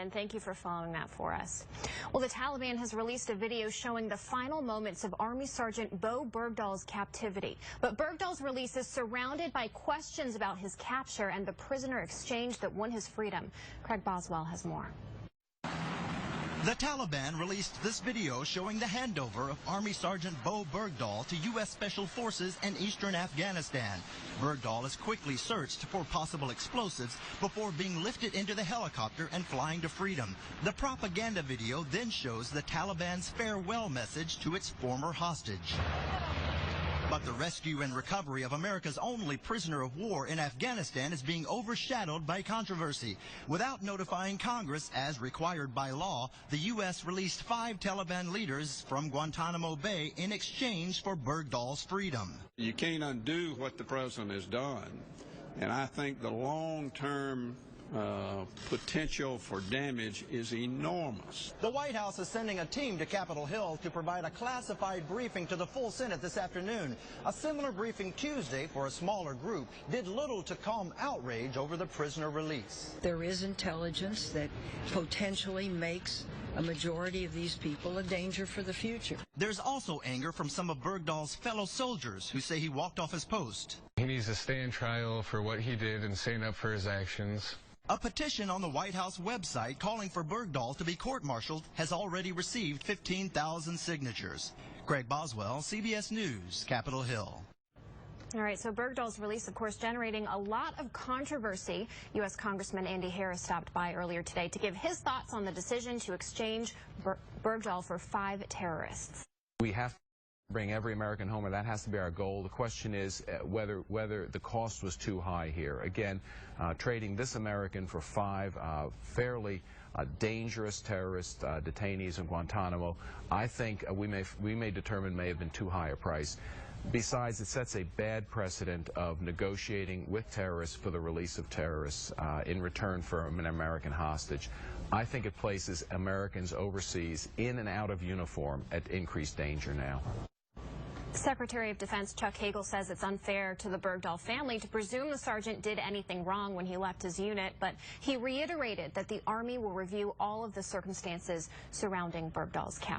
Shannon. Thank you for following that for us. Well, the Taliban has released a video showing the final moments of Army Sergeant Bowe Bergdahl's captivity. But Bergdahl's release is surrounded by questions about his capture and the prisoner exchange that won his freedom. Craig Boswell has more. The Taliban released this video showing the handover of Army Sergeant Bowe Bergdahl to U.S. Special Forces in eastern Afghanistan. Bergdahl is quickly searched for possible explosives before being lifted into the helicopter and flying to freedom. The propaganda video then shows the Taliban's farewell message to its former hostage. But the rescue and recovery of America's only prisoner of war in Afghanistan is being overshadowed by controversy. Without notifying Congress, as required by law, the U.S. released 5 Taliban leaders from Guantanamo Bay in exchange for Bergdahl's freedom. You can't undo what the president has done, and I think the long-term potential for damage is enormous. The White House is sending a team to Capitol Hill to provide a classified briefing to the full Senate this afternoon. A similar briefing Tuesday for a smaller group did little to calm outrage over the prisoner release. There is intelligence that potentially makes a majority of these people a danger for the future. There's also anger from some of Bergdahl's fellow soldiers who say he walked off his post. He needs to stay in trial for what he did and stand up for his actions. A petition on the White House website calling for Bergdahl to be court-martialed has already received 15,000 signatures. Craig Boswell, CBS News, Capitol Hill. All right, so Bergdahl's release, of course, generating a lot of controversy. U.S. Congressman Andy Harris stopped by earlier today to give his thoughts on the decision to exchange Bergdahl for 5 terrorists. We have to bring every American home, and that has to be our goal. The question is whether the cost was too high here. Again, trading this American for 5 fairly dangerous terrorist detainees in Guantanamo, I think we may determine may have been too high a price. Besides, it sets a bad precedent of negotiating with terrorists for the release of terrorists in return for an American hostage. I think it places Americans overseas in and out of uniform at increased danger now. Secretary of Defense Chuck Hagel says it's unfair to the Bergdahl family to presume the sergeant did anything wrong when he left his unit, but he reiterated that the Army will review all of the circumstances surrounding Bergdahl's capture.